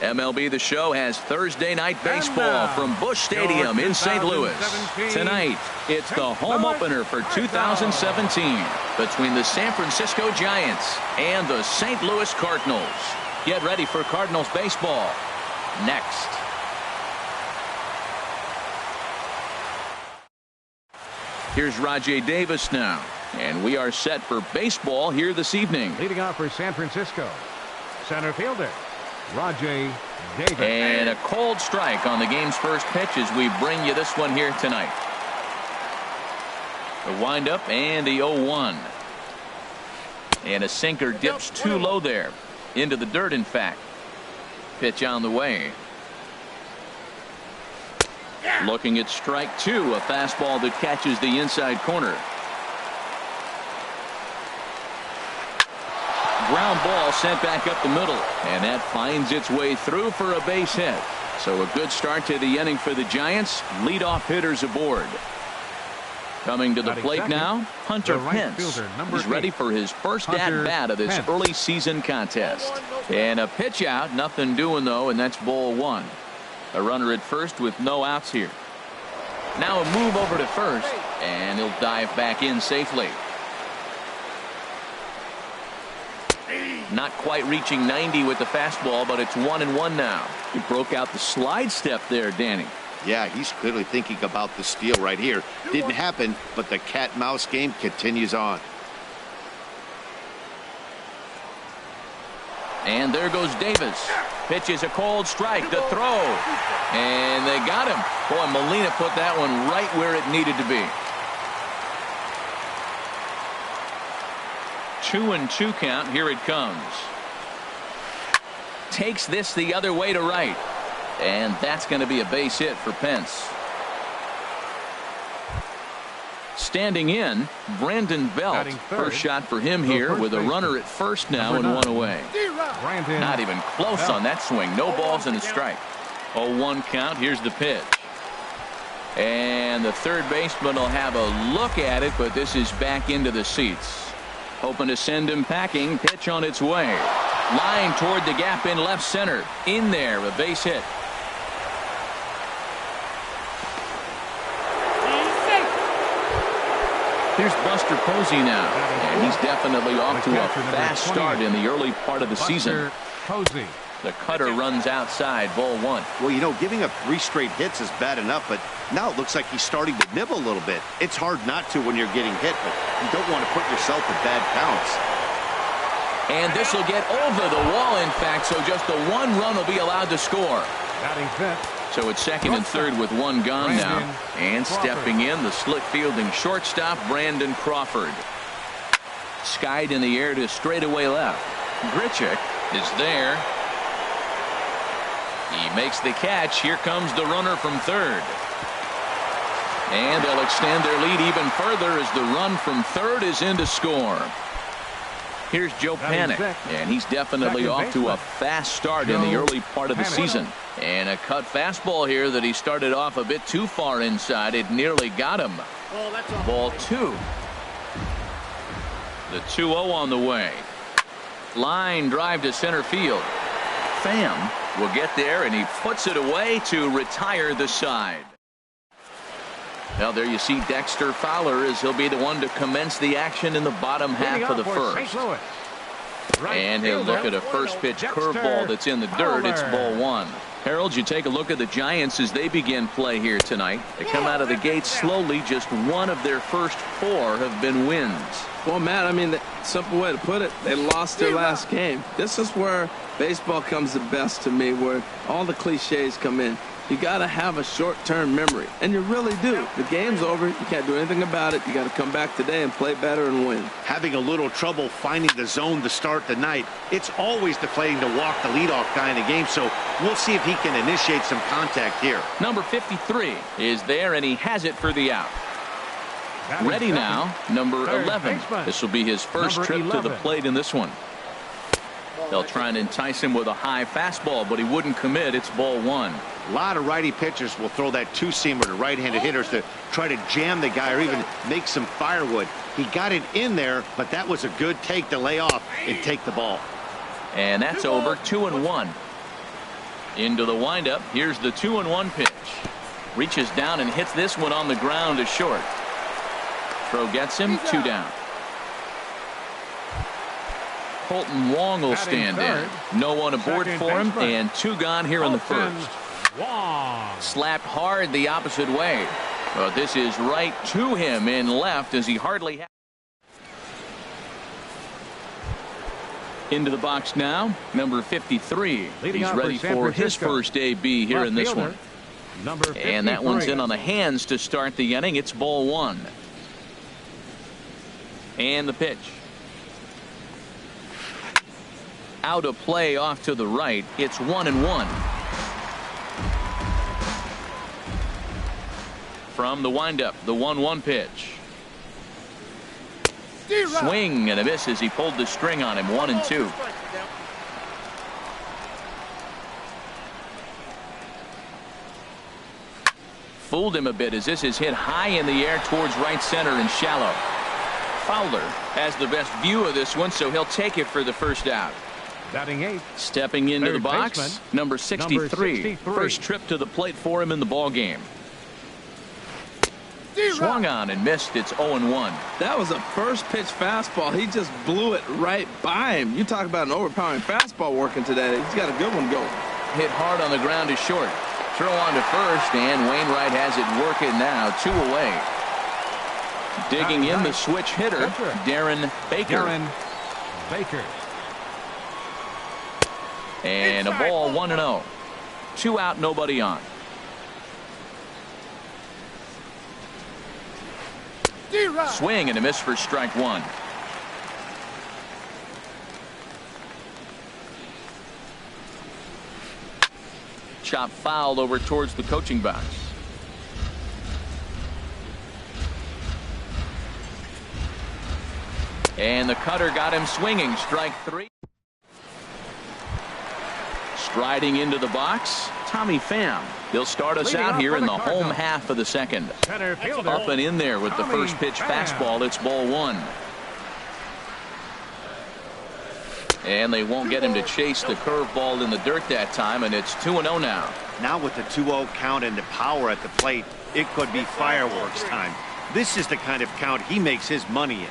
MLB The Show has Thursday night baseball from Busch Stadium in St. Louis. Tonight, it's the home opener for 2017 between the San Francisco Giants and the St. Louis Cardinals. Get ready for Cardinals baseball next. Here's Rajay Davis now, and we are set for baseball here this evening. Leading off for San Francisco, center fielder Rajay Davis. And a cold strike on the game's first pitch as we bring you this one here tonight. The windup and the 0-1. And a sinker dips too low there. Into the dirt, in fact. Pitch on the way. Looking at strike two, a fastball that catches the inside corner. Ground ball sent back up the middle, and that finds its way through for a base hit. So a good start to the inning for the Giants. Leadoff hitters aboard. Coming to the plate now, Hunter Pence. He's ready for his first at-bat of this early season contest. And a pitch out, nothing doing though, and that's ball one. A runner at first with no outs here. Now a move over to first, and he'll dive back in safely. Not quite reaching 90 with the fastball, but it's 1-1 now. He broke out the slide step there, Danny. Yeah, he's clearly thinking about the steal right here. Didn't happen, but the cat-mouse game continues on. And there goes Davis. Pitches a cold strike to throw. And they got him. Boy, Molina put that one right where it needed to be. 2-2 count. Here it comes. Takes this the other way to right. And that's going to be a base hit for Pence. Standing in, Brandon Belt. First shot for him here with a runner at first now and one away. Not even close on that swing. No balls and a strike. 0-1 count. Here's the pitch. And the third baseman will have a look at it, but this is back into the seats. Hoping to send him packing. Pitch on its way. Line toward the gap in left center. In there, a base hit. Here's Buster Posey now, and he's definitely off to a fast start in the early part of the season. The cutter runs outside, ball one. Well, you know, giving up 3 straight hits is bad enough, but now it looks like he's starting to nibble a little bit. It's hard not to when you're getting hit, but you don't want to put yourself in bad counts. And this will get over the wall, in fact, so just the 1 run will be allowed to score. So it's second and third with 1 gone now. And stepping in, the slick fielding shortstop, Brandon Crawford. Skied in the air to straightaway left. Grichuk is there. He makes the catch. Here comes the runner from third. And they'll extend their lead even further as the run from third is in to score. Here's Joe Panik, and he's definitely off to a fast start in the early part of the season. And a cut fastball here that he started off a bit too far inside. It nearly got him. Ball 2. The 2-0 on the way. Line drive to center field. Pham will get there, and he puts it away to retire the side. Now there you see Dexter Fowler as he'll be the one to commence the action in the bottom half of the first. And he'll look at a first pitch curveball that's in the dirt. It's ball 1. Harold, you take a look at the Giants as they begin play here tonight. They come out of the gate slowly. Just 1 of their first 4 have been wins. Well, Matt, I mean, the simple way to put it, they lost their last game. This is where baseball comes the best to me, where all the cliches come in. You got to have a short-term memory, and you really do. The game's over. You can't do anything about it. You got to come back today and play better and win. Having a little trouble finding the zone to start the night. It's always deflating to walk the leadoff guy in the game, so we'll see if he can initiate some contact here. Number 53 is there, and he has it for the out. Ready now, number 11. This will be his first trip to the plate in this one. They'll try and entice him with a high fastball, but he wouldn't commit. It's ball 1. A lot of righty pitchers will throw that 2-seamer to right-handed hitters to try to jam the guy or even make some firewood. He got it in there, but that was a good take to lay off and take the ball. And that's over. 2-1. Into the windup. Here's the 2-1 pitch. Reaches down and hits this one on the ground to short. Throw gets him, 2 down. Colton Wong will stand in. No one aboard for him, and 2 gone here in the first. Slapped hard the opposite way. But this is right to him in left as he hardly has. Into the box now, number 53. He's ready for his first AB here in this one. And that one's in on the hands to start the inning. It's ball 1. And the pitch. Out of play off to the right. It's 1-1. From the windup, the 1-1 pitch. Swing and a miss as he pulled the string on him. 1-2. Fooled him a bit as this is hit high in the air towards right center and shallow. Fowler has the best view of this one, so he'll take it for the first out. Batting 8. Stepping into the box, baseman, number 63. First trip to the plate for him in the ball game. Swung on and missed. It's 0-1. That was a first pitch fastball. He just blew it right by him. You talk about an overpowering fastball working today. He's got a good one going. Hit hard on the ground to short. Throw on to first, and Wainwright has it working now. 2 away. Digging in the switch hitter, Darren Baker. And a ball, 1-0. 2 out, nobody on. Swing and a miss for strike 1. Chop foul over towards the coaching box. And the cutter got him swinging. Strike 3. Striding into the box, Tommy Pham. He'll start us out here in the home half of the second. Up and in there with the first pitch fastball. It's ball 1. And they won't get him to chase the curveball in the dirt that time, and it's 2-0 now. Now with the 2-0 count and the power at the plate, it could be fireworks time. This is the kind of count he makes his money in.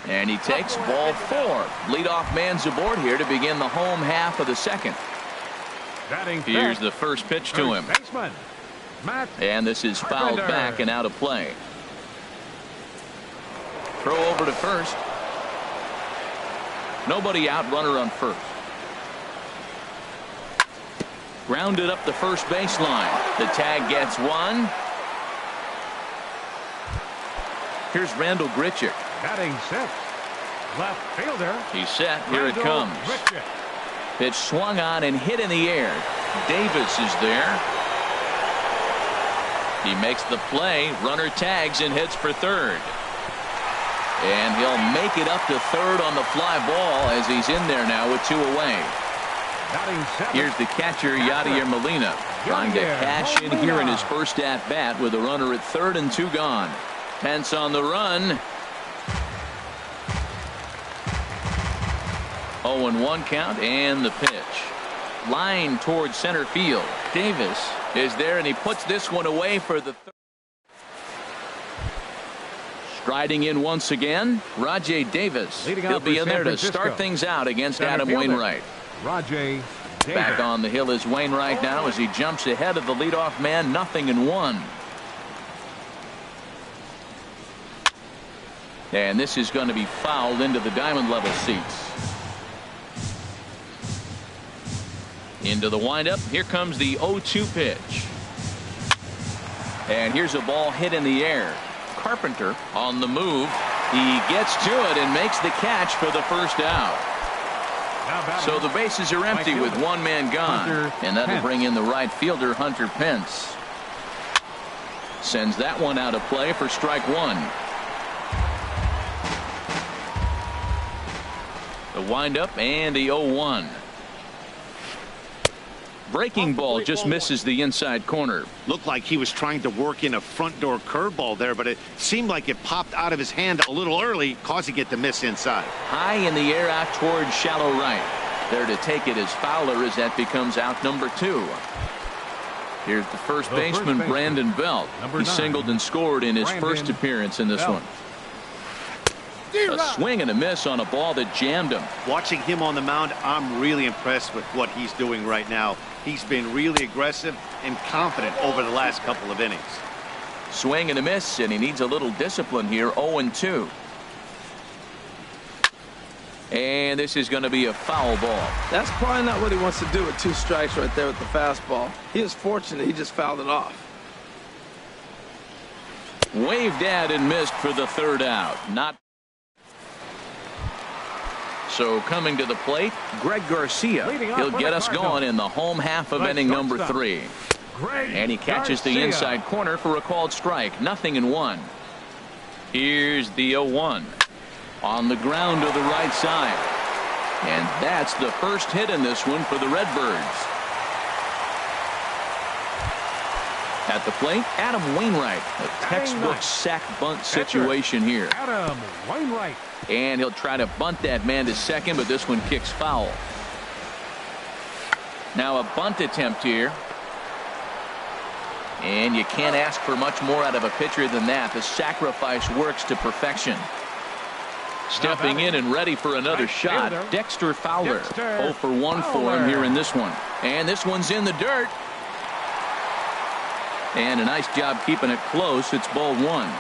And he takes ball 4. Leadoff man's aboard here to begin the home half of the second. Here's the first pitch to him. And this is fouled back and out of play. Throw over to first. Nobody out, runner on first. Grounded up the first baseline. The tag gets 1. Here's Randall Grichuk. Batting 6. Left fielder. He's set. Here it comes. Pitch swung on and hit in the air. Davis is there. He makes the play. Runner tags and hits for third. And he'll make it up to third on the fly ball as he's in there now with 2 away. Here's the catcher, Yadier Molina, trying to cash in here in his first at-bat with a runner at third and 2 gone. Pence on the run. 0-1 count and the pitch. Line towards center field. Davis is there and he puts this one away for the third. Striding in once again, Rajay Davis. He'll be in there to start things out against Adam Wainwright. Rajay Davis. Back on the hill is Wainwright now as he jumps ahead of the leadoff man. 0-1. And this is going to be fouled into the diamond level seats. Into the windup. Here comes the 0-2 pitch. And here's a ball hit in the air. Carpenter on the move. He gets to it and makes the catch for the first out. So the bases are empty with 1 man gone. And that'll bring in the right fielder, Hunter Pence. Sends that one out of play for strike 1. The windup and the 0-1. Breaking ball just misses the inside corner. Looked like he was trying to work in a front door curveball there, but it seemed like it popped out of his hand a little early, causing it to miss inside. High in the air out towards shallow right. There to take it is Fowler as that becomes out number 2. Here's the first baseman, Brandon Belt. He singled and scored in his first appearance in this one. A swing and a miss on a ball that jammed him. Watching him on the mound, I'm really impressed with what he's doing right now. He's been really aggressive and confident over the last couple of innings. Swing and a miss, and he needs a little discipline here. 0-2. And this is going to be a foul ball. That's probably not what he wants to do with 2 strikes right there with the fastball. He is fortunate he just fouled it off. Waved at and missed for the 3rd out. Not. So coming to the plate, Greg Garcia. He'll get us going in the home half of inning number 3. And he catches the inside corner for a called strike. 0-1. Here's the 0-1. On the ground to the right side. And that's the first hit in this one for the Redbirds. At the plate, Adam Wainwright. A textbook sack bunt situation here. Adam Wainwright. And he'll try to bunt that man to second, but this one kicks foul. Now a bunt attempt here. And you can't ask for much more out of a pitcher than that. The sacrifice works to perfection. Stepping in and ready for another shot, Dexter Fowler. 0 for 1 for him here in this one. And this one's in the dirt. And a nice job keeping it close. It's ball 1.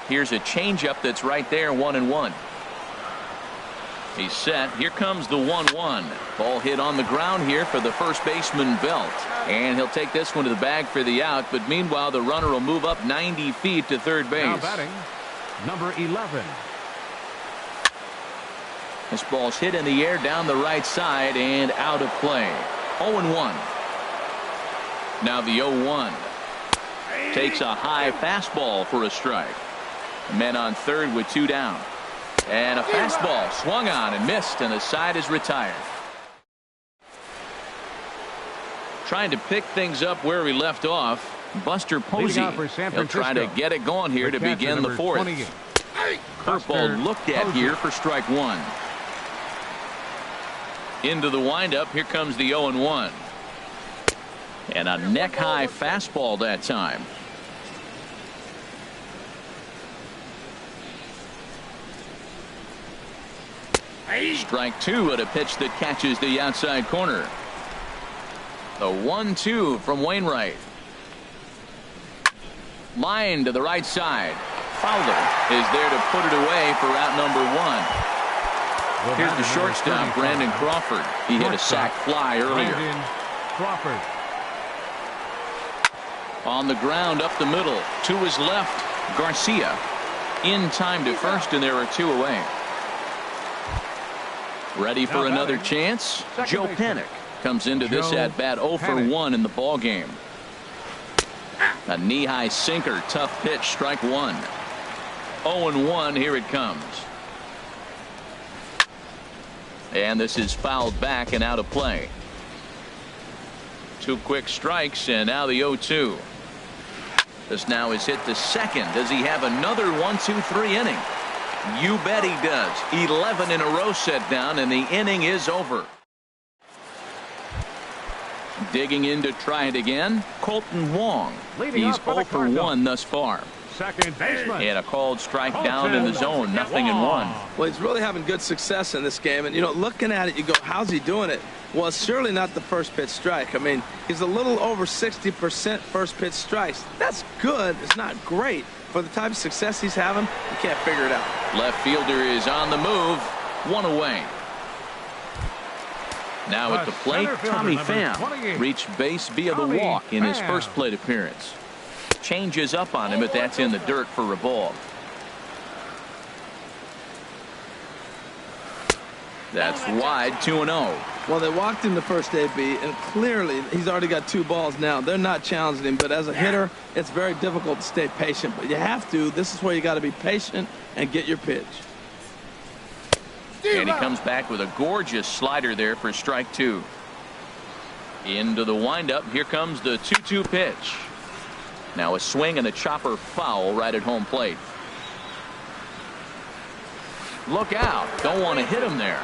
Here's a changeup that's right there, 1-1. He's set. Here comes the 1-1. Ball hit on the ground here for the first baseman, Belt. And he'll take this one to the bag for the out. But meanwhile, the runner will move up 90 feet to third base. Now batting, number 11. This ball's hit in the air down the right side and out of play. 0-1. Now the 0-1. Takes a high fastball for a strike. Men on third with 2 down. And a fastball swung on and missed, and the side is retired. Trying to pick things up where we left off, Buster Posey. He'll try to get it going here to begin the 4th. Curveball looked at here for strike 1. Into the windup, here comes the 0-1. And a neck-high fastball that time. Strike 2 at a pitch that catches the outside corner. The 1-2 from Wainwright. Line to the right side. Fowler is there to put it away for out number 1. Here's the shortstop, Brandon Crawford. He hit a sac fly earlier. Crawford. On the ground up the middle. To his left, Garcia. In time to first, and there are 2 away. Ready for another chance? Joe Panik comes into this at bat 0 for 1 in the ball game. A knee-high sinker, tough pitch, strike 1. 0-1, here it comes. And this is fouled back and out of play. 2 quick strikes, and now the 0-2. This now is hit to second. Does he have another 1-2-3 inning? You bet he does. 11 in a row set down, and the inning is over. Digging in to try it again, Colton Wong. He's 0 for 1 thus far. Second baseman. And a called strike down in the zone. 0-1. Well, he's really having good success in this game. And, you know, looking at it, you go, how's he doing it? Well, it's surely not the first pitch strike. I mean, he's a little over 60% first pitch strikes. That's good. It's not great. For the type of success he's having, you can't figure it out. Left fielder is on the move. 1 away. Now at the plate, Tommy Pham reached base via the walk in his first plate appearance. Changes up on him, but that's in the dirt for a ball. That's wide, 2-0. Well, they walked him the first AB, and clearly he's already got 2 balls now. They're not challenging him, but as a hitter, it's very difficult to stay patient. But you have to. This is where you got to be patient and get your pitch. And he comes back with a gorgeous slider there for strike 2. Into the windup. Here comes the 2-2 pitch. Now a swing and a chopper foul right at home plate. Look out. Don't want to hit him there.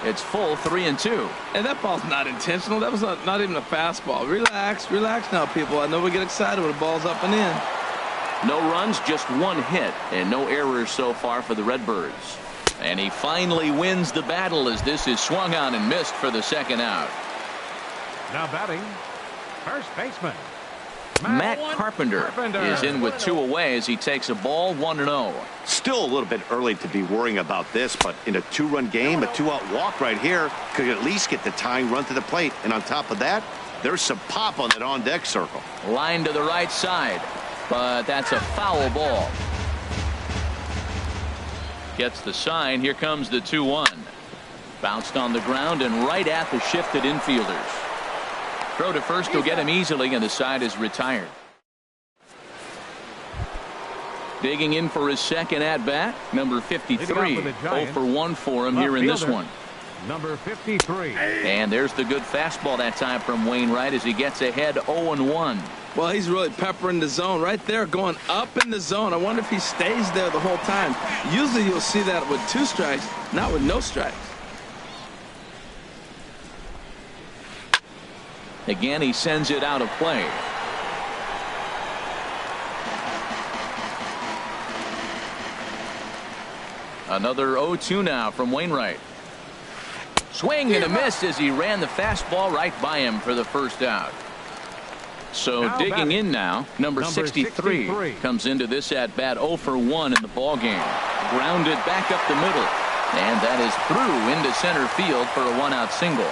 It's full 3-2. And that ball's not intentional. That was not even a fastball. Relax, relax now, people. I know we get excited when the ball's up and in. No runs, just one hit, and no errors so far for the Redbirds. And he finally wins the battle as this is swung on and missed for the second out. Now batting, first baseman, Matt Carpenter is in with 2 away as he takes a ball 1-0. Still a little bit early to be worrying about this, but in a 2-run game, a 2-out walk right here could at least get the tying run to the plate. And on top of that, there's some pop on that on-deck circle. Line to the right side, but that's a foul ball. Gets the sign. Here comes the 2-1. Bounced on the ground and right at the shifted infielders. Throw to first will get him easily, and the side is retired. Digging in for his second at-bat, number 53. 0 for 1 for him here in this one. Number 53. And there's the good fastball that time from Wainwright as he gets ahead 0-1. Well, he's really peppering the zone right there, going up in the zone. I wonder if he stays there the whole time. Usually you'll see that with 2 strikes, not with no strikes. Again, he sends it out of play. Another 0-2 now from Wainwright. Swing and a miss as he ran the fastball right by him for the first out. So now digging batting, in now, number 63 comes into this at bat 0 for 1 in the ball game. Grounded back up the middle, and that is through into center field for a 1-out single.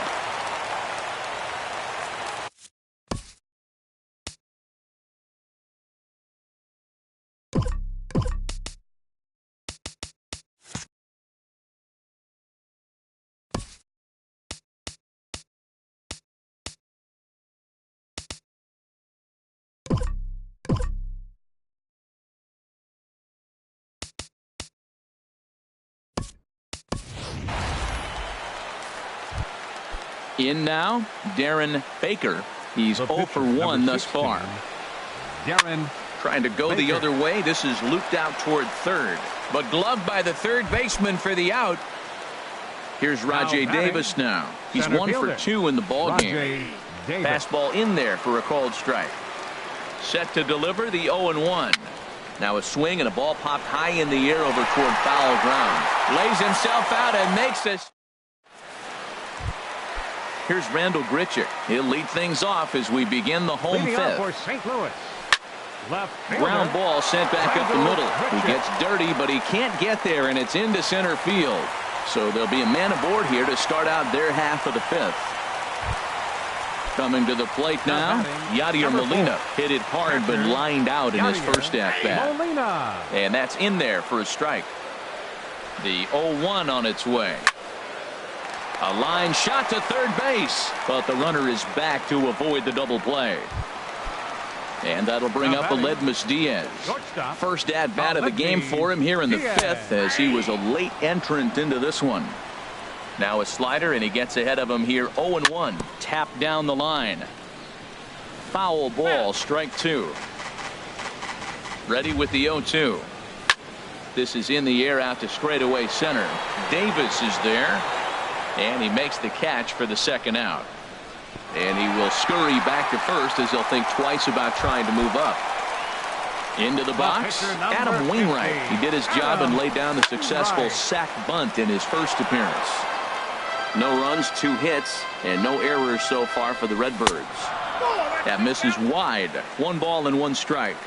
In now, Darren Baker. He's 0 for 1 thus far. Darren trying to go the other way. This is looped out toward third, but gloved by the third baseman for the out. Here's Rajay Davis now. He's 1 for 2 in the ball game. Fastball in there for a called strike. Set to deliver the 0-1. Now a swing and a ball popped high in the air over toward foul ground. Lays himself out and makes this. Here's Randall Grichuk. He'll lead things off as we begin the home fifth. For St. Louis. Left Ground ball sent back up the middle. He gets dirty, but he can't get there, and it's into center field. So there'll be a man aboard here to start out their half of the fifth. Coming to the plate now, Yadier Molina hit it hard but lined out in his first at-bat. And that's in there for a strike. The 0-1 on its way. A line shot to third base, but the runner is back to avoid the double play. And that'll bring up Aledmus Diaz. First at-bat of the game for him here in the fifth, as he was a late entrant into this one. Now a slider, and he gets ahead of him here 0-1. Tapped down the line. Foul ball, strike 2. Ready with the 0-2. This is in the air out to straightaway center. Davis is there. And he makes the catch for the second out. And he will scurry back to first as he'll think twice about trying to move up. Into the box, Adam Wainwright. He did his job and laid down the successful sac bunt in his first appearance. No runs, 2 hits, and no errors so far for the Redbirds. That misses wide. 1 ball and 1 strike.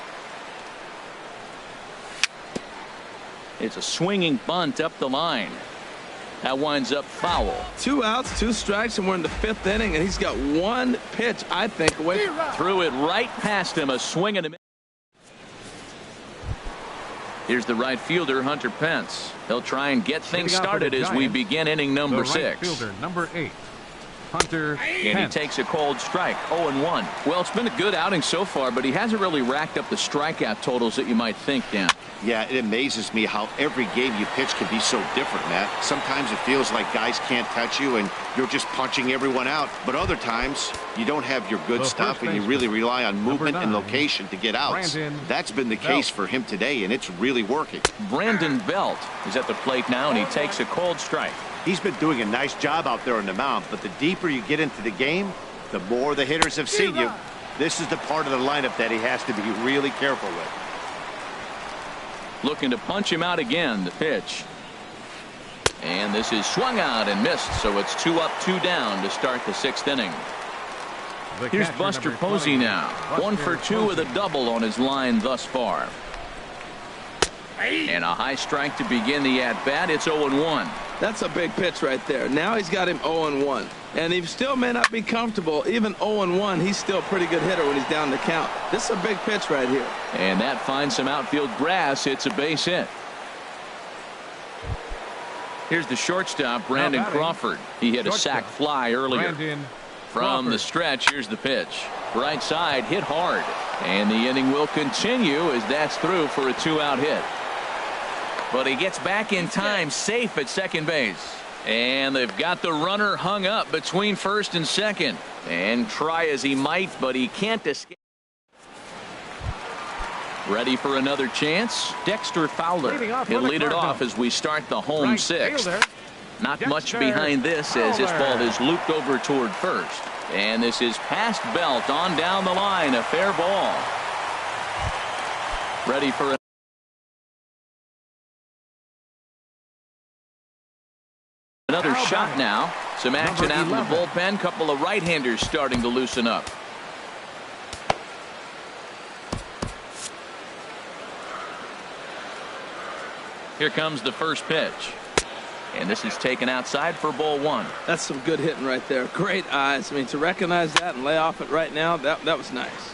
It's a swinging bunt up the line. That winds up foul. 2 outs, 2 strikes, and we're in the 5th inning, and he's got 1 pitch, I think, away. Threw it right past him. A swing and a miss. Here's the right fielder, Hunter Pence. He'll try and get things started as we begin inning number 6. Right fielder, number 8. Hunter And he takes a cold strike, 0-1. Well, it's been a good outing so far, but he hasn't really racked up the strikeout totals that you might think, Dan. Yeah, it amazes me how every game you pitch can be so different, Matt. Sometimes it feels like guys can't touch you and you're just punching everyone out. But other times, you don't have your good stuff and you really rely on movement and location to get outs. That's been the case for him today, and it's really working. Brandon Belt is at the plate now, and he takes a cold strike. He's been doing a nice job out there on the mound, but the deeper you get into the game, the more the hitters have seen you. This is the part of the lineup that he has to be really careful with. Looking to punch him out again, the pitch. And this is swung out and missed, so it's 2 up, 2 down to start the 6th inning. Here's Buster Posey now. 1 for 2 with a double on his line thus far. And a high strike to begin the at-bat. It's 0-1. That's a big pitch right there. Now he's got him 0-1. And he still may not be comfortable. Even 0-1, he's still a pretty good hitter when he's down the count. This is a big pitch right here. And that finds some outfield grass. It's a base hit. Here's the shortstop, Brandon Crawford. He hit a sac fly earlier. From the stretch, here's the pitch. Right side, hit hard. And the inning will continue as that's through for a 2-out hit. But he gets back in time, safe at second base. And they've got the runner hung up between first and second. And try as he might, but he can't escape. Ready for another chance? Dexter Fowler. He'll lead it off as we start the home 6th. Not much behind this as this ball is looped over toward first. And this is past Belt on down the line. A fair ball. Ready for another shot now. Some action out in the bullpen. Couple of right-handers starting to loosen up. Here comes the first pitch. And this is taken outside for ball 1. That's some good hitting right there. Great eyes. I mean, to recognize that and lay off it right now, that was nice.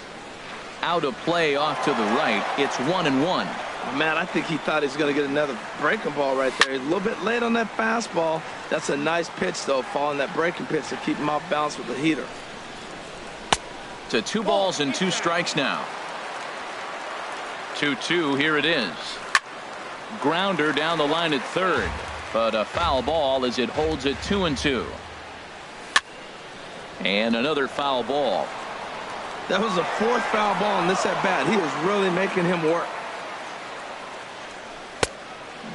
Out of play off to the right. It's 1-1. Oh, man, I think he thought he was going to get another breaking ball right there. He's a little bit late on that fastball. That's a nice pitch, though, following that breaking pitch to keep him off balance with the heater. To 2 balls and 2 strikes now. 2-2. Here it is. Grounder down the line at third. But a foul ball as it holds it 2-2. And another foul ball. That was a 4th foul ball in this at bat. He was really making him work.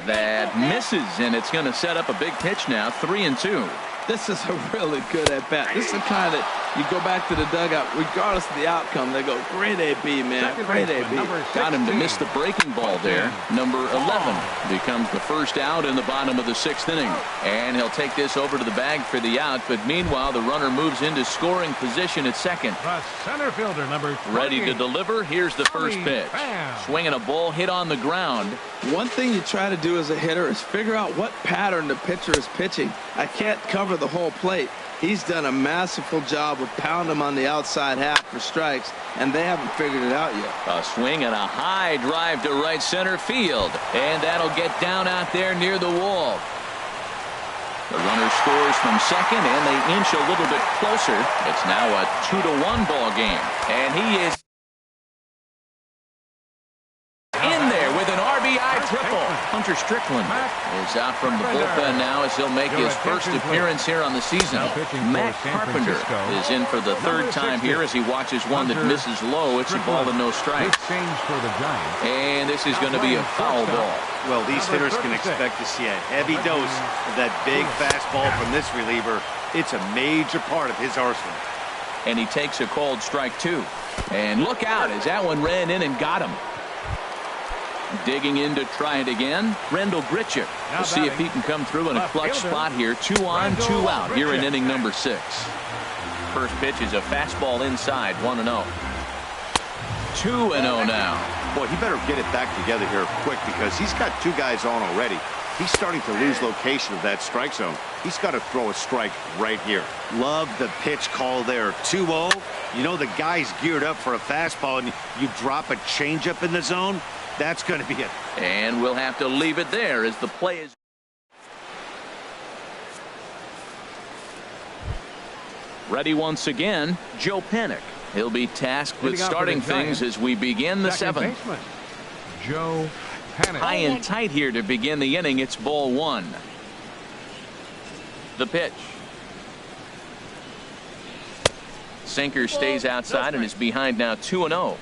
That misses, and it's going to set up a big pitch now. 3-2. This is a really good at bat. This is the kind that you go back to the dugout, regardless of the outcome. They go, great AB, man. Great AB. Got him to miss the breaking ball there. Number 11 becomes the first out in the bottom of the 6th inning. And he'll take this over to the bag for the out. But meanwhile, the runner moves into scoring position at second. The center fielder, number 20. Ready to deliver. Here's the first pitch. Swinging a ball hit on the ground. One thing you try to do as a hitter is figure out what pattern the pitcher is pitching. I can't cover the whole plate. He's done a masterful job of pounding him on the outside half for strikes, and they haven't figured it out yet. A swing and a high drive to right center field, and that'll get down out there near the wall. The runner scores from second, and they inch a little bit closer. It's now a 2-1 ball game, and he is in there with an RBI triple. Hunter Strickland is out from the bullpen now as he'll make his first appearance here on the season. Matt Carpenter is in for the 3rd time here as he watches one that misses low. It's a ball and no strike. And this is going to be a foul ball. Well, these hitters can expect to see a heavy dose of that big fastball from this reliever. It's a major part of his arsenal. And he takes a called strike 2. And look out as that one ran in and got him. Digging in to try it again, Rendell Grichuk. We'll see if he can come through in a clutch spot here. 2 on, 2 out here in inning number 6. First pitch is a fastball inside, 1-0. 2-0 now. Boy, he better get it back together here quick because he's got 2 guys on already. He's starting to lose location of that strike zone. He's got to throw a strike right here. Love the pitch call there. 2-0. You know the guy's geared up for a fastball, and you drop a changeup in the zone. That's going to be it. And we'll have to leave it there as the play is. Ready once again, Joe Panic. He'll be tasked with starting things as we begin the seventh. Baseman, Joe Panic. High and tight here to begin the inning. It's ball one. The pitch. Sinker stays outside and is behind now 2-0.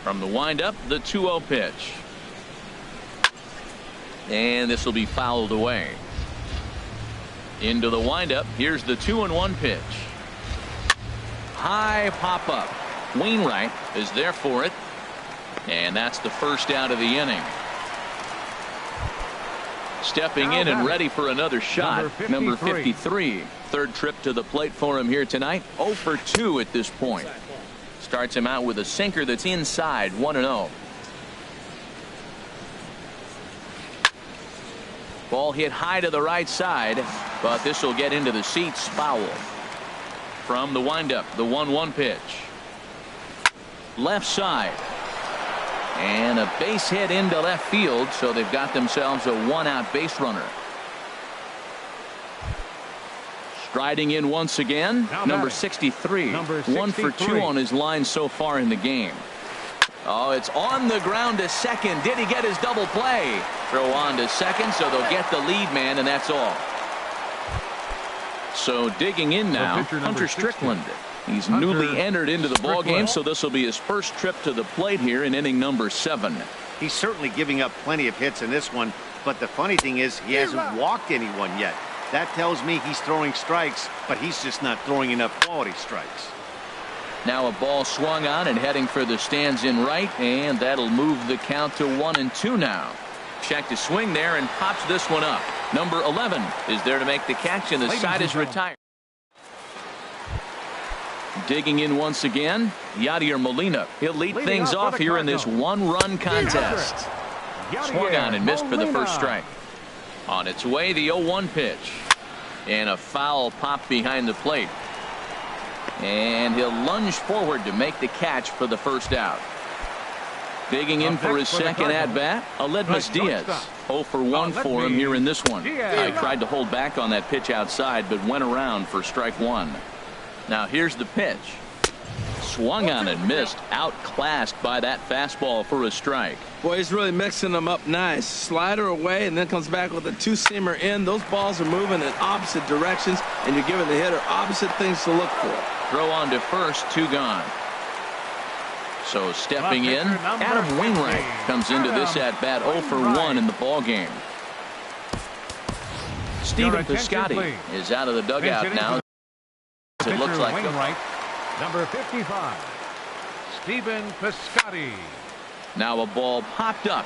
From the windup, the 2-0 pitch. And this will be fouled away. Into the windup. Here's the 2-1 pitch. High pop up. Wainwright is there for it. And that's the first out of the inning. Stepping in and ready for another shot, number 53. Third trip to the plate for him here tonight. 0 for 2 at this point. Starts him out with a sinker that's inside, 1-0. Ball hit high to the right side, but this will get into the seats, foul. From the windup, the 1-1 pitch. Left side. And a base hit into left field, so they've got themselves a one-out base runner. Striding in once again, number 63. 1 for 2 on his line so far in the game. Oh, it's on the ground to second. Did he get his double play? Throw on to second, so they'll get the lead man, and that's all. So digging in now, Hunter Strickland. He's newly entered into the ball game, so this will be his first trip to the plate here in inning number 7. He's certainly giving up plenty of hits in this one, but the funny thing is he hasn't walked anyone yet. That tells me he's throwing strikes, but he's just not throwing enough quality strikes. Now a ball swung on and heading for the stands in right, and that'll move the count to 1-2 now. Check to swing there and pops this one up. Number 11 is there to make the catch, and the side is retired. Digging in once again, Yadier Molina. He'll lead things off here in this one-run contest. Swung on and missed for the first strike. On its way, the 0-1 pitch. And a foul pop behind the plate. And he'll lunge forward to make the catch for the first out. Digging in for his second at-bat, Aledmus Diaz. 0 for 1 for him here in this one. I tried to hold back on that pitch outside, but went around for strike 1. Now here's the pitch. Swung on and missed. Outclassed by that fastball for a strike. Boy, he's really mixing them up nice. Slider away and then comes back with a two-seamer in. Those balls are moving in opposite directions, and you're giving the hitter opposite things to look for. Throw on to first, 2 gone. So stepping in, Adam Wainwright comes into this at-bat 0 for 1 in the ball game. Stephen Piscotty is out of the dugout now. It looks like Wainwright, number 55, Stephen Piscotty. Now a ball popped up,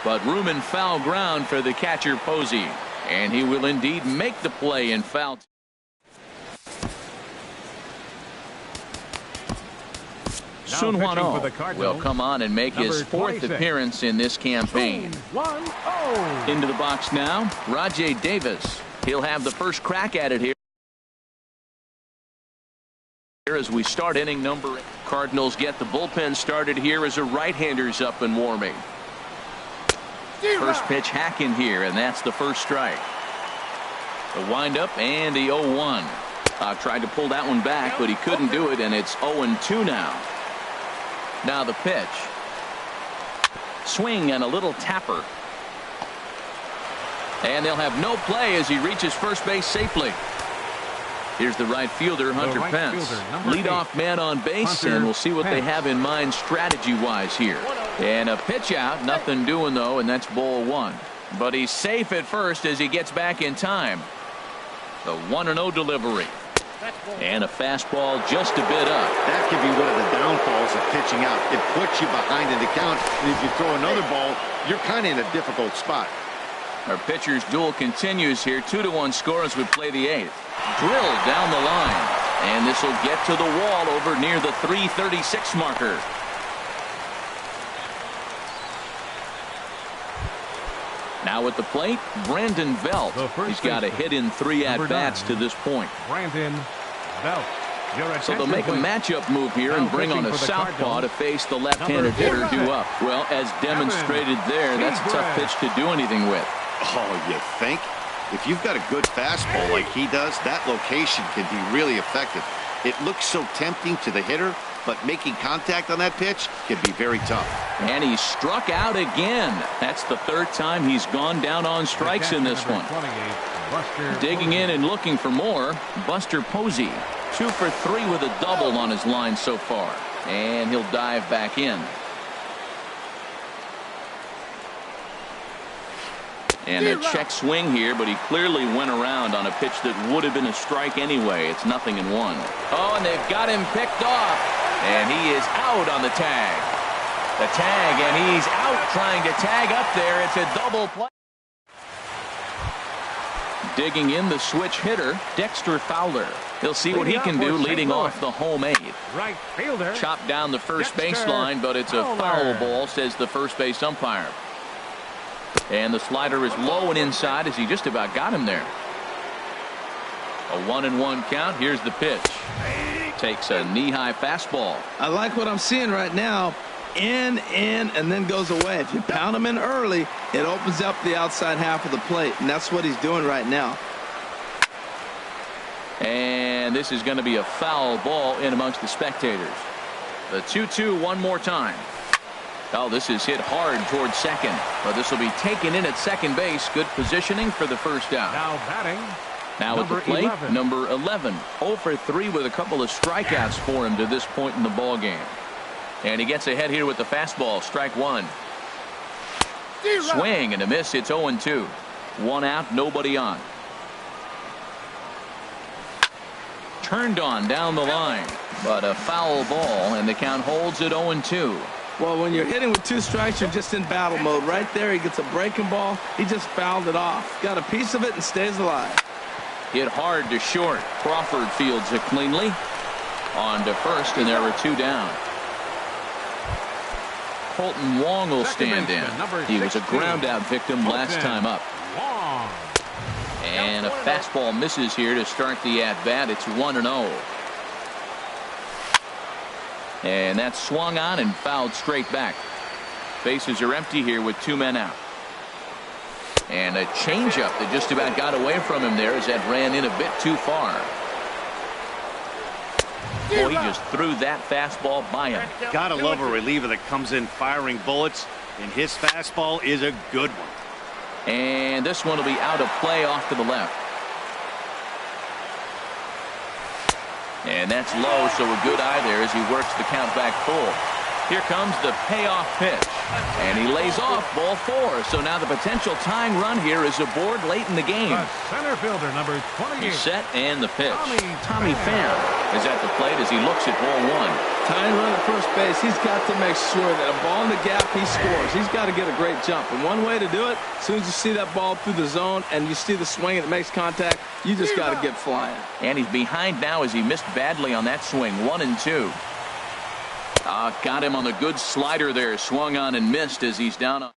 but room and foul ground for the catcher Posey, and he will indeed make the play in foul. Sun Hwan-Oh will come on and make his 4th appearance in this campaign. Into the box now, Rajay Davis. He'll have the first crack at it here as we start inning number 8. Cardinals get the bullpen started here as a right-hander's up and warming. First pitch hack in here, and that's the first strike. The windup and the 0-1. Tried to pull that one back, but he couldn't do it, and it's 0-2 now. Now the pitch. Swing and a little tapper. And they'll have no play as he reaches first base safely. Here's the right fielder, Hunter Pence. Leadoff man on base, and we'll see what they have in mind strategy-wise here. And a pitch out, nothing doing though, and that's ball 1. But he's safe at first as he gets back in time. The 1-0 delivery. And a fastball just a bit up. That could be one of the downfalls of pitching out. It puts you behind in the count, and if you throw another ball, you're kind of in a difficult spot. Our pitcher's duel continues here. 2-1 score as we play the 8th. Drilled down the line, and this will get to the wall over near the 336 marker. Now at the plate, Brandon Belt. He's got a hit in 3 at-bats to this point. Brandon Belt. So they'll make a matchup move here and bring on a southpaw to face the left-handed hitter due up. Well, as demonstrated there, that's a tough pitch to do anything with. Oh, you think? If you've got a good fastball like he does, that location can be really effective. It looks so tempting to the hitter, but making contact on that pitch can be very tough. And he struck out again. That's the third time he's gone down on strikes in this one. Digging in and looking for more, Buster Posey. 2 for 3 with a double on his line so far. And he'll dive back in. And a check swing here, but he clearly went around on a pitch that would have been a strike anyway. It's 0-1. Oh, and they've got him picked off. And he is out on the tag. The tag, and he's out trying to tag up there. It's a double play. Digging in the switch hitter, Dexter Fowler. He'll see what he can do leading off the home 8. Right fielder. Chopped down the first baseline, but it's a foul ball, says the first base umpire. And the slider is low and inside as he just about got him there. A 1-1 count. Here's the pitch. Takes a knee-high fastball. I like what I'm seeing right now. In, and then goes away. If you pound him in early, it opens up the outside half of the plate, and that's what he's doing right now. And this is going to be a foul ball in amongst the spectators. The 2-2 one more time. Oh, this is hit hard towards second, but this will be taken in at second base. Good positioning for the first out. Now batting. Now at the plate, number 11. 0 for 3 with a couple of strikeouts for him to this point in the ball game. And he gets ahead here with the fastball. Strike 1. Swing and a miss. It's 0-2. 1 out, nobody on. Turned on down the line, but a foul ball, and the count holds at 0-2. Well, when you're hitting with 2 strikes, you're just in battle mode. Right there, he gets a breaking ball. He just fouled it off. Got a piece of it and stays alive. Hit hard to short. Crawford fields it cleanly. On to first, and there are 2 down. Colton Wong will stand in. He was a ground-out victim last time up. And a fastball misses here to start the at-bat. It's 1-0. And that's swung on and fouled straight back. Bases are empty here with 2 men out. And a changeup that just about got away from him there as that ran in a bit too far. Boy, he just threw that fastball by him. Gotta love a reliever that comes in firing bullets, and his fastball is a good one. And this one will be out of play off to the left. And that's low, so a good eye there as he works the count back full. Here comes the payoff pitch. And he lays off ball 4. So now the potential tying run here is aboard late in the game. The center fielder, number 28. He's set and the pitch. Tommy Pham is at the plate as he looks at ball 1. Tying run at first base, he's got to make sure that a ball in the gap, he scores. He's got to get a great jump. And one way to do it, as soon as you see that ball through the zone and you see the swing and it makes contact, you just got to get flying. And he's behind now as he missed badly on that swing. 1-2. Got him on the good slider there. Swung on and missed as he's down.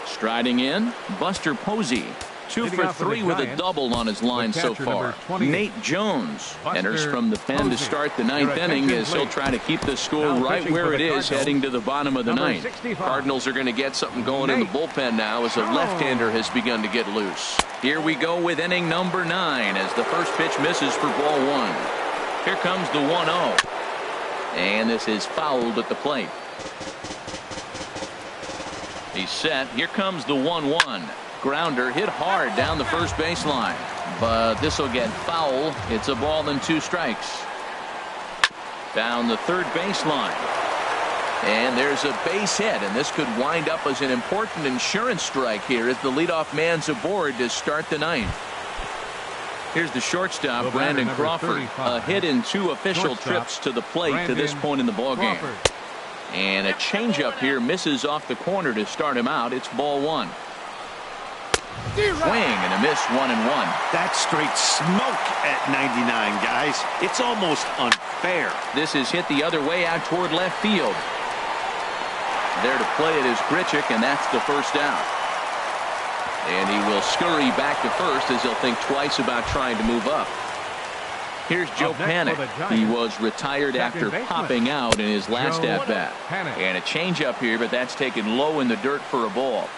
Striding in, Buster Posey. 2 for 3 with a double on his line so far. Nate Jones enters from the pen to start the 9th inning as he'll try to keep the score right where it is heading to the bottom of the 9th. Cardinals are going to get something going in the bullpen now as a left-hander has begun to get loose. Here we go with inning number 9 as the first pitch misses for ball 1. Here comes the 1-0. And this is fouled at the plate. He's set. Here comes the 1-1. Grounder hit hard down the first baseline. But this will get foul. It's a ball and 2 strikes. Down the third baseline. And there's a base hit. And this could wind up as an important insurance strike here as the leadoff man's aboard to start the 9th. Here's the shortstop, Brandon Crawford. A hit in 2 official trips to the plate to this point in the ballgame. And a changeup here misses off the corner to start him out. It's ball 1. Swing and a miss, 1-1. That's straight smoke at 99, guys. It's almost unfair. This is hit the other way out toward left field. There to play it is Grichuk, and that's the first out. And he will scurry back to first as he'll think twice about trying to move up. Here's Joe Panik. He was retired after popping out in his last at-bat. And a changeup here, but that's taken low in the dirt for a ball.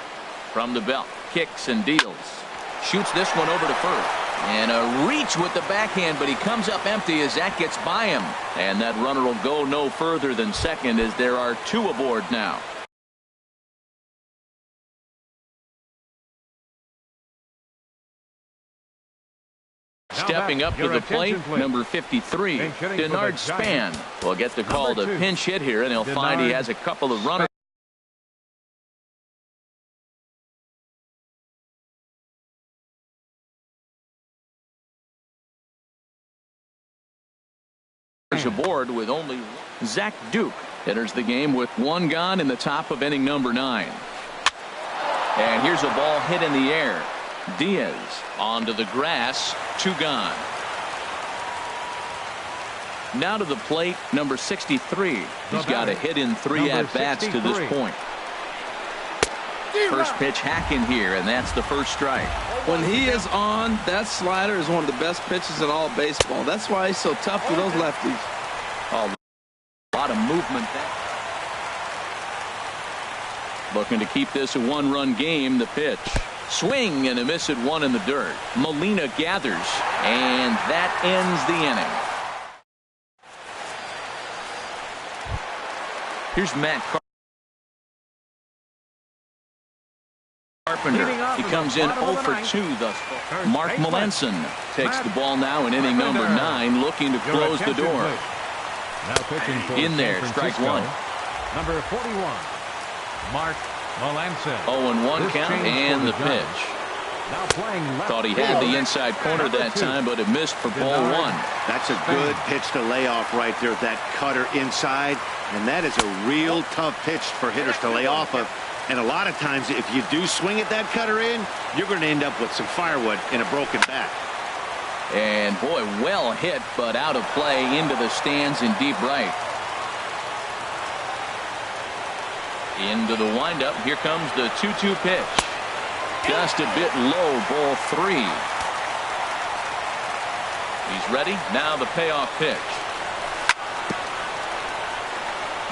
From the belt, kicks and deals. Shoots this one over to first. And a reach with the backhand, but he comes up empty as that gets by him. And that runner will go no further than second as there are two aboard now. Stepping up to the plate, number 53, Denard Span will get the call to pinch hit here, and he'll find he has a couple of runners aboard with only one. Zach Duke enters the game with one gone in the top of inning number 9. And here's a ball hit in the air. Diaz onto the grass, 2 gone. Now to the plate, number 63. He's got a hit in 3 at-bats to this point. First pitch hacking here, and that's the first strike. When he is on, that slider is one of the best pitches in all baseball. That's why he's so tough to those lefties. Oh, a lot of movement there. Looking to keep this a one-run game. The pitch. Swing and a miss at 1 in the dirt. Molina gathers, and that ends the inning. Here's Matt Carpenter. He comes in 0 for 2 thus far. Mark Melanson takes the ball now in inning number 9, looking to close the door. In there, strike 1. Number 41, Mark Melanson. 0-1 count and the pitch. Thought he had the inside corner that time, but it missed for ball 1. That's a good pitch to lay off right there, that cutter inside. And that is a real tough pitch for hitters to lay off of. And a lot of times, if you do swing at that cutter in, you're going to end up with some firewood in a broken bat. And boy, well hit, but out of play into the stands in deep right. Into the windup. Here comes the 2-2 pitch. Just a bit low, ball 3. He's ready. Now the payoff pitch.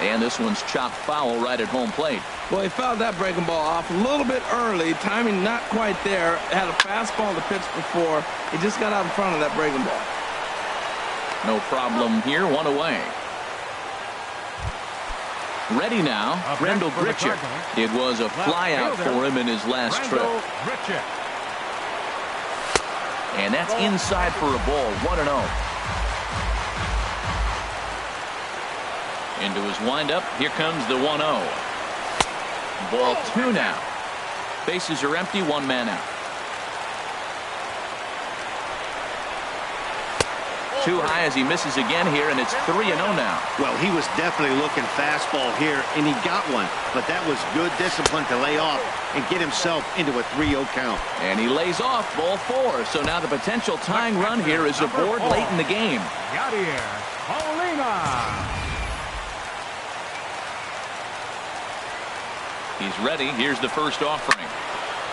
And this one's chopped foul right at home plate. Well, he fouled that breaking ball off a little bit early. Timing not quite there. Had a fastball to pitch before. He just got out in front of that breaking ball. No problem here. 1 away. Ready now, Rendell Gritchick. It was a flyout for him in his last trip. And that's inside for a ball. 1-0. Into his windup. Here comes the 1-0. Ball 2 now. Bases are empty. 1 man out. Too high as he misses again here, and it's 3-0 now. Well, he was definitely looking fastball here, and he got one. But that was good discipline to lay off and get himself into a 3-0 count. And he lays off ball 4. So now the potential tying run here is aboard late in the game. Yadier Molina. He's ready. Here's the first offering.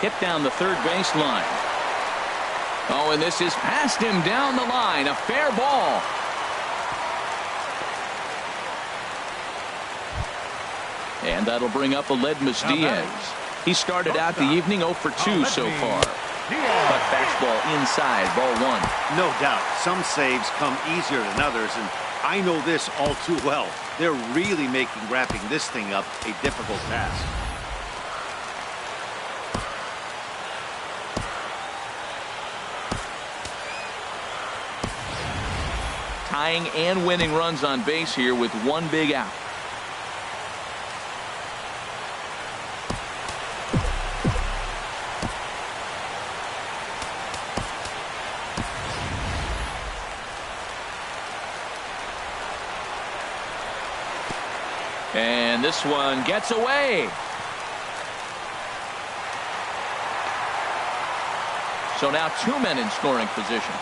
Hit down the third base line. Oh, and this is past him down the line. A fair ball. And that'll bring up Aledmus Diaz. He started out the evening 0 for 2 so far. But fastball inside, ball 1. No doubt. Some saves come easier than others, and I know this all too well. They're really making wrapping this thing up a difficult task. Tying and winning runs on base here with 1 big out. And this one gets away. So now 2 men in scoring position.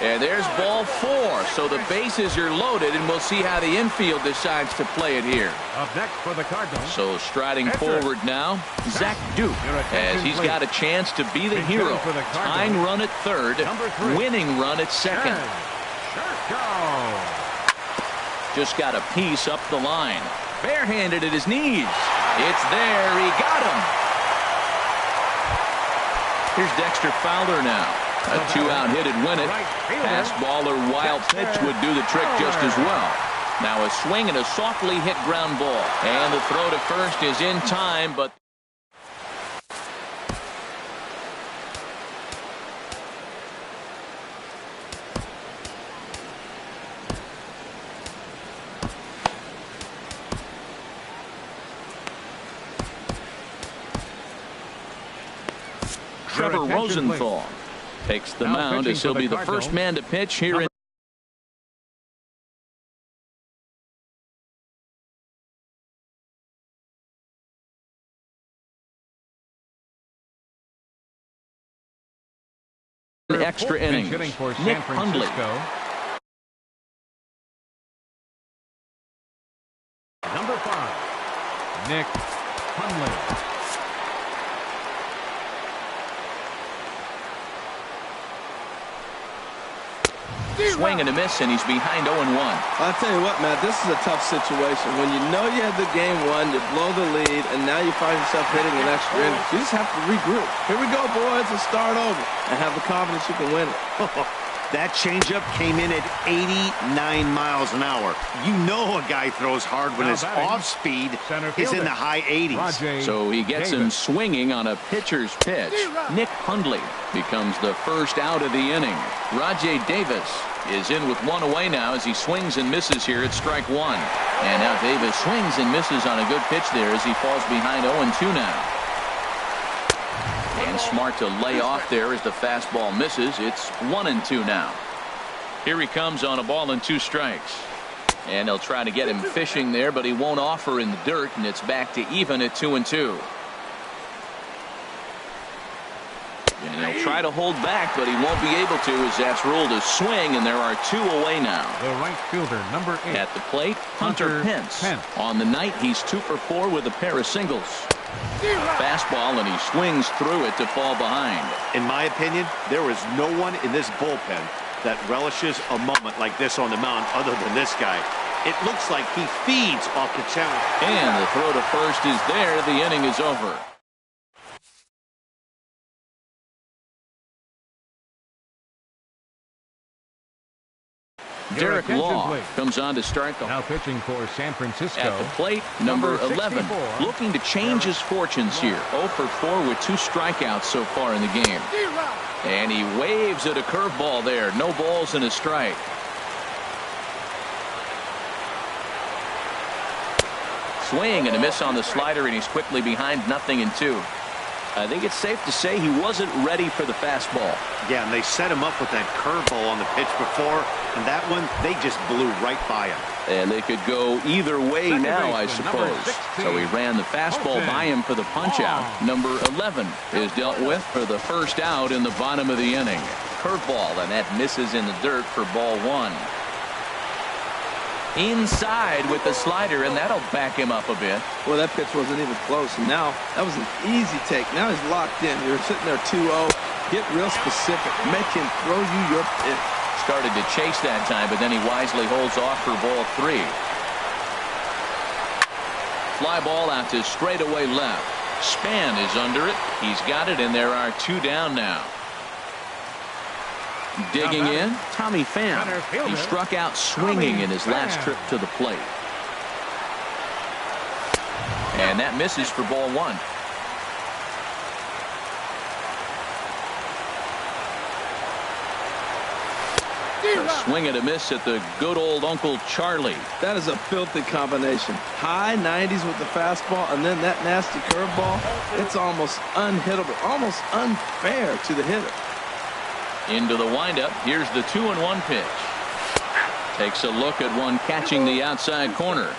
And there's ball 4. So the bases are loaded, and we'll see how the infield decides to play it here. Up next for the Cardinals. So striding forward now, Zach Duke, as he's got a chance to be the hero. Tying run at third, winning run at second. Just got a piece up the line. Barehanded at his knees. It's there. He got him. Here's Dexter Fowler now. A 2-out hit would win it. Fastball or wild pitch would do the trick just as well. Now a swing and a softly hit ground ball. And the throw to first is in time, but Trevor Rosenthal takes the mound as he'll be the first man to pitch here in extra innings. Nick Hundley. Number 5, Nick Hundley. Swing and a miss, and he's behind 0-1. I'll tell you what, Matt, this is a tough situation. When you know you had the game won, you blow the lead, and now you find yourself hitting an extra inning. You just have to regroup. Here we go, boys, and start over, and have the confidence you can win it. That changeup came in at 89 miles an hour. You know a guy throws hard when his off speed is in the high 80s. So he gets him swinging on a pitcher's pitch. Nick Hundley becomes the first out of the inning. Rajay Davis is in with 1 away now as he swings and misses here at strike 1. And now Davis swings and misses on a good pitch there as he falls behind 0-2 now. And smart to lay off there as the fastball misses. It's 1-2 now. Here he comes on a ball and 2 strikes. And they'll try to get him fishing there, but he won't offer in the dirt, and it's back to even at 2-2. And he'll try to hold back, but he won't be able to as that's ruled a swing, and there are 2 away now. The right fielder, number 8. At the plate, Hunter Pence. On the night, he's 2 for 4 with a pair of singles. Fastball, and he swings through it to fall behind. In my opinion, there is no one in this bullpen that relishes a moment like this on the mound other than this guy. It looks like he feeds off the challenge. And the throw to first is there. The inning is over. Derek Law comes on to start the now pitching for San Francisco. at the plate, number 11, looking to change his fortunes here. 0 for 4 with 2 strikeouts so far in the game. And he waves at a curveball there. No balls and a strike. Swing and a miss on the slider, and he's quickly behind 0-2. I think it's safe to say he wasn't ready for the fastball. Yeah, and they set him up with that curveball on the pitch before, and that one, they just blew right by him. And they could go either way now, I suppose. So he ran the fastball by him for the punch-out. Number 11 is dealt with for the first out in the bottom of the inning. Curveball, and that misses in the dirt for ball 1. Inside with the slider, and that'll back him up a bit. Well, that pitch wasn't even close, and now that was an easy take. Now he's locked in. You're sitting there 2-0. Get real specific. Make him throw you your pitch. Started to chase that time, but then he wisely holds off for ball 3. Fly ball out to straightaway left. Span is under it. He's got it, and there are 2 down now. Digging in, Tommy Pham. He struck out swinging in his last trip to the plate. And that misses for ball 1. A swing and a miss at the good old Uncle Charlie. That is a filthy combination. High 90s with the fastball, and then that nasty curveball. It's almost unhittable, almost unfair to the hitter. Into the windup. Here's the 2-1 pitch. Takes a look at one catching the outside corner.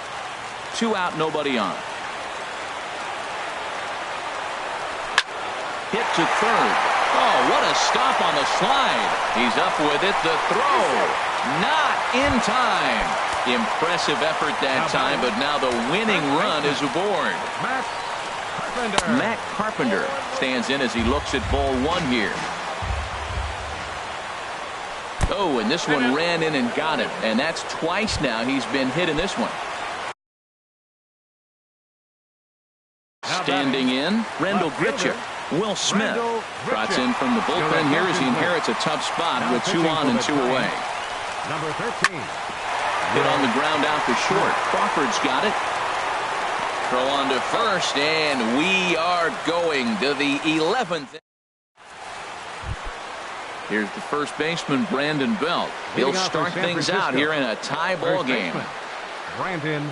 2 out, nobody on. Hit to third. Oh, what a stop on the slide. He's up with it. The throw. Not in time. Impressive effort that time, but now the winning run is aboard. Matt Carpenter stands in as he looks at ball one here. Oh, and this one ran in and got it. And that's twice now he's been hit in this one. Standing in, Rendell Gritchick. Will Smith trots in from the bullpen here as he inherits a tough spot with 2 on and 2 away. Number 13. Hit on the ground out to short. Crawford's got it. Throw on to first, and we are going to the 11th. Here's the first baseman, Brandon Belt. He'll start things out here in a tie ball game. Brandon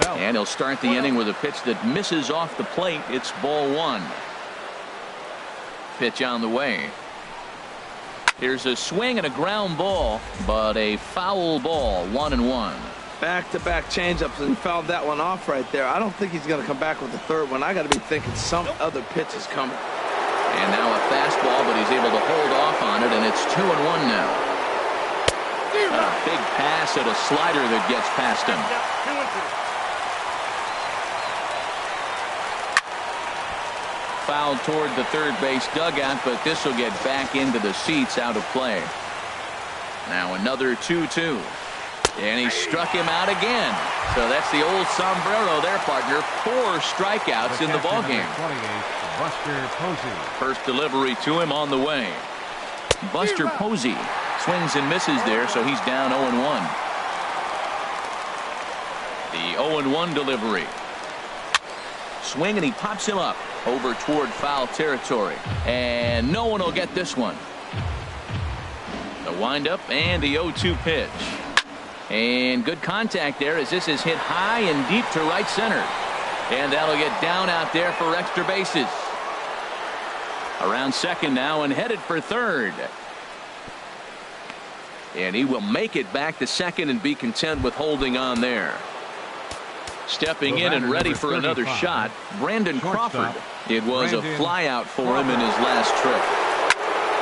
Belt. And he'll start the inning with a pitch that misses off the plate. It's ball 1. Pitch on the way. Here's a swing and a ground ball, but a foul ball. 1-1. Back-to-back changeups, and fouled that one off right there. I don't think he's going to come back with the third one. I got to be thinking some other pitch is coming. And now a fastball, but he's able to hold off on it, and it's 2-1 now. A big pass at a slider that gets past him. Foul toward the third base dugout, but this will get back into the seats, out of play. Now another 2-2. And he struck him out again. So that's the old sombrero there, partner. 4 strikeouts in the ballgame. Buster Posey. First delivery to him on the way. Buster Posey swings and misses there, so he's down 0-1. The 0-1 delivery. Swing, and he pops him up over toward foul territory. And no one will get this one. The windup and the 0-2 pitch. And good contact there as this is hit high and deep to right center. And that'll get down out there for extra bases. Around second now and headed for third. And he will make it back to second and be content with holding on there. Stepping in and ready for another shot, Brandon Crawford. It was a fly out for him in his last trip.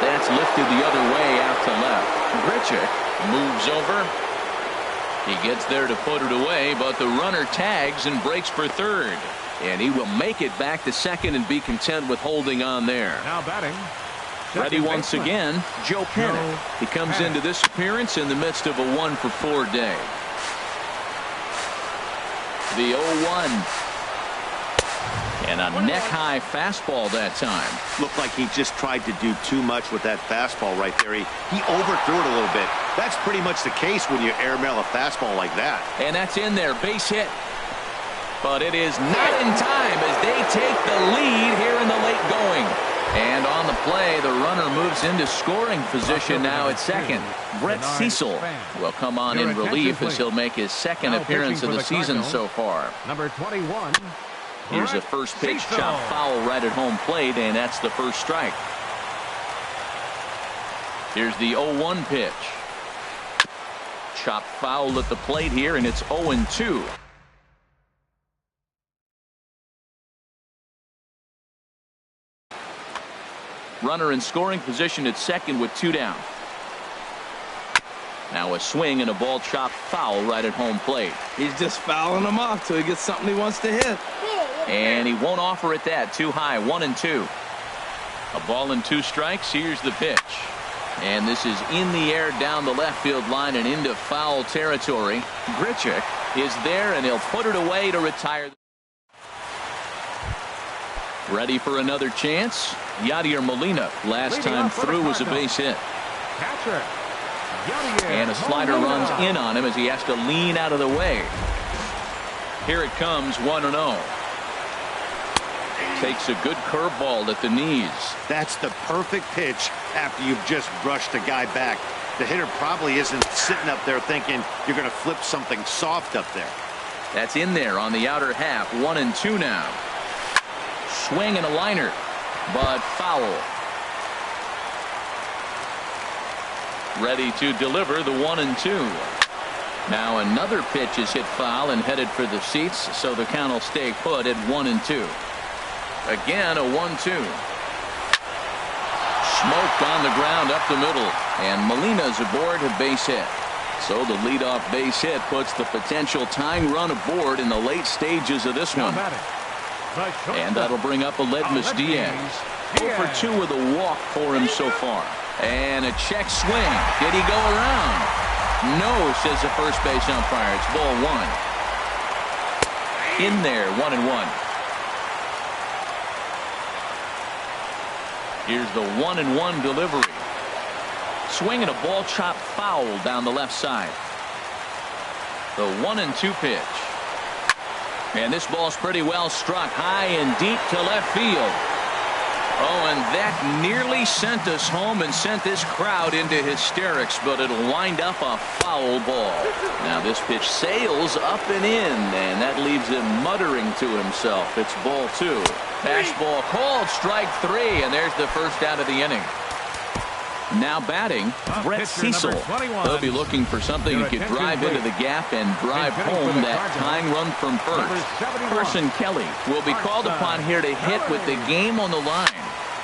That's lifted the other way out to left. Gritchick moves over. He gets there to put it away, but the runner tags and breaks for third. And he will make it back to second and be content with holding on there. Now batting. Ready once again, Joe Panic. He comes into this appearance in the midst of a 1-for-4 day. The 0-1. And a neck-high fastball that time. Looked like he just tried to do too much with that fastball right there. He overthrew it a little bit. That's pretty much the case when you airmail a fastball like that. And that's in there, base hit. But it is not in time as they take the lead here in the late going. And on the play, the runner moves into scoring position now at second. Brett Cecil will come on in relief as he'll make his second appearance of the season so far. Number 21. Here's the first pitch, chop foul right at home plate, and that's the first strike. Here's the 0-1 pitch. Chop foul at the plate here, and it's 0-2. Runner in scoring position at second with 2 down. Now a swing and a ball chopped foul right at home plate. He's just fouling him off till he gets something he wants to hit. And he won't offer it that. Too high. 1-2. A ball and 2 strikes. Here's the pitch. And this is in the air down the left field line and into foul territory. Gritchick is there, and he'll put it away to retire. Ready for another chance. Yadier Molina last time through was a base hit. Catcher. And a slider runs in on him as he has to lean out of the way. Here it comes, 1-0. Takes a good curveball at the knees. That's the perfect pitch after you've just brushed a guy back. The hitter probably isn't sitting up there thinking you're going to flip something soft up there. That's in there on the outer half. 1-2 now. Swing and a liner, but foul. Ready to deliver the 1-2. Now another pitch is hit foul and headed for the seats, so the count will stay put at 1-2. Again, a 1-2. smoked on the ground up the middle. And Molina's aboard a base hit. So the leadoff base hit puts the potential tying run aboard in the late stages of this one. And that'll bring up Aledmus Diaz. 0 for 2 with a walk for him so far. And a check swing. Did he go around? No, says the first base umpire. It's ball 1. In there, 1-1. Here's the 1-1 delivery. Swing and a ball chopped foul down the left side. The 1-2 pitch. And this ball's pretty well struck high and deep to left field. Oh, and that nearly sent us home and sent this crowd into hysterics, but it'll wind up a foul ball. Now this pitch sails up and in, and that leaves him muttering to himself. It's ball 2. Fastball called, strike 3, and there's the first out of the inning. Now batting, Brett Cecil. He'll be looking for something he could drive into the gap and drive home that tying run from first. Carson Kelly will be called upon here to hit with the game on the line.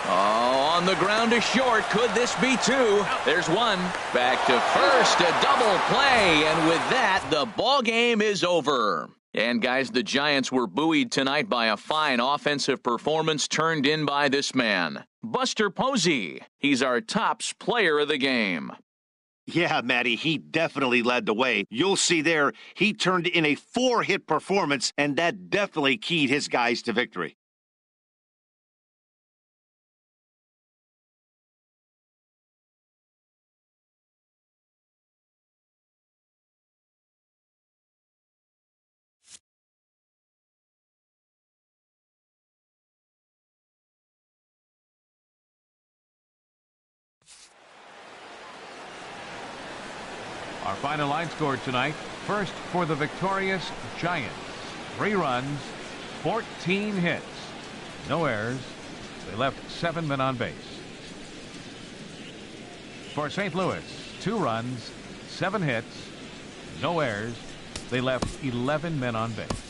Oh, on the ground to short. Could this be 2? There's 1. Back to first, a double play, and with that, the ball game is over. And guys, the Giants were buoyed tonight by a fine offensive performance turned in by this man, Buster Posey. He's our tops player of the game. Yeah, Matty, he definitely led the way. You'll see there, he turned in a 4-hit performance, and that definitely keyed his guys to victory. Our final line score tonight. First for the victorious Giants. 3 runs, 14 hits, no errors. They left 7 men on base. For St. Louis, 2 runs, 7 hits, no errors. They left 11 men on base.